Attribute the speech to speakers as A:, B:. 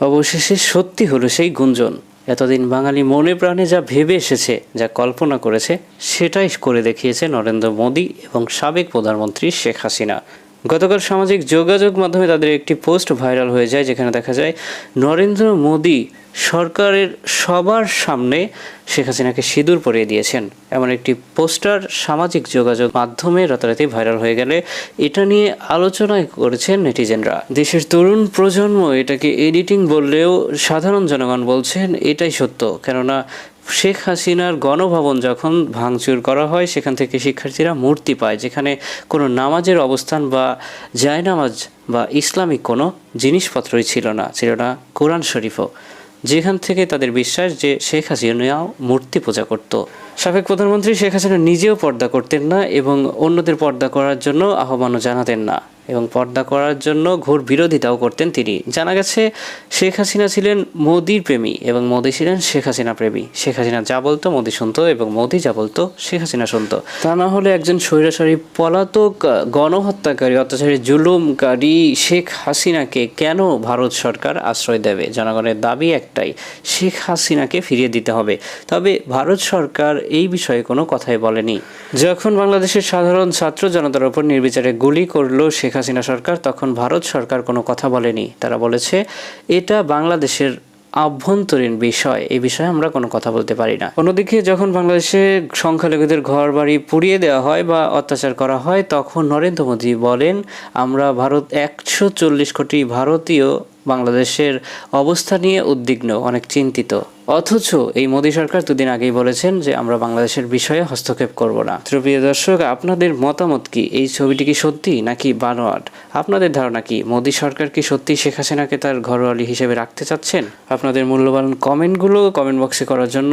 A: অবশেষে সত্যি হলো সেই গুঞ্জন। এতদিন বাঙালি মনে প্রাণে যা ভেবে এসেছে, যা কল্পনা করেছে, সেটাই করে দেখিয়েছে নরেন্দ্র মোদী এবং সাবেক প্রধানমন্ত্রী শেখ হাসিনা। গতকাল সামাজিক যোগাযোগ মাধ্যমে তাদের একটি পোস্ট ভাইরাল হয়ে যায়, যেখানে দেখা যায় নরেন্দ্র মোদী সরকারের সবার সামনে শেখ হাসিনাকে সিঁদুর পরিয়ে দিয়েছেন। এমন একটি পোস্টার সামাজিক যোগাযোগ মাধ্যমে রাতারাতি ভাইরাল হয়ে গেলে এটা নিয়ে আলোচনায় করেছেন নেটিজেনরা। দেশের তরুণ প্রজন্ম এটাকে এডিটিং বললেও সাধারণ জনগণ বলছেন এটাই সত্য। কেননা শেখ হাসিনার গণভবন যখন ভাঙচুর করা হয়, সেখান থেকে শিক্ষার্থীরা মূর্তি পায়, যেখানে কোনো নামাজের অবস্থান বা জায়নামাজ বা ইসলামিক কোনো জিনিসপত্রই ছিল না কোরআন শরীফও, যেখান থেকে তাদের বিশ্বাস যে শেখ হাসিনাও মূর্তি পূজা করত। সাবেক প্রধানমন্ত্রী শেখ হাসিনা নিজেও পর্দা করতেন না এবং অন্যদের পর্দা করার জন্য আহ্বানও জানাতেন না, এবং পর্দা করার জন্য ঘোর বিরোধিতাও করতেন তিনি। জানা গেছে শেখ হাসিনা ছিলেন মোদির প্রেমী এবং মোদি ছিলেন শেখ হাসিনা প্রেমী। শেখ হাসিনা যা বলতো মোদি শুনতো এবং মোদি যা বলতো শেখ হাসিনা শুনতো। তা না হলে একজন স্বৈরাচারী পলাতক গণহত্যাকারী অত্যাচারী জুলুমকারী শেখ হাসিনাকে কেন ভারত সরকার আশ্রয় দেবে? জনগণের দাবি একটাই, শেখ হাসিনাকে ফিরিয়ে দিতে হবে। তবে ভারত সরকার এই বিষয়ে কোনো কথাই বলেনি। যখন বাংলাদেশের সাধারণ ছাত্র জনতার উপর নির্বিচারে গুলি করলো শেখ হাসিনা সরকার, তখন ভারত সরকার কোনো কথা বলেনি। তারা বলেছে এটা বাংলাদেশের আভ্যন্তরীণ বিষয়, এই বিষয়ে আমরা কোনো কথা বলতে পারি না। অন্যদিকে যখন বাংলাদেশে সংখ্যালঘুদের ঘর বাড়ি পুড়িয়ে দেওয়া হয় বা অত্যাচার করা হয়, তখন নরেন্দ্র মোদী বলেন আমরা 140 কোটি ভারতীয় বাংলাদেশের অবস্থা নিয়ে উদ্বিগ্ন, অনেক চিন্তিত। অথচ এই মোদী সরকার দুদিন আগেই বলেছেন যে আমরা বাংলাদেশের বিষয়ে হস্তক্ষেপ করব না। প্রিয় দর্শক, আপনাদের মতামত কি? এই ছবিটি কি সত্যি নাকি বানোয়াট? আপনাদের ধারণা কি? মোদী সরকার কি সত্যি শেখ হাসিনাকে তার ঘরোয়ালি হিসেবে রাখতে চাচ্ছেন? আপনাদের মূল্যবান কমেন্টগুলো কমেন্ট বক্সে করার জন্য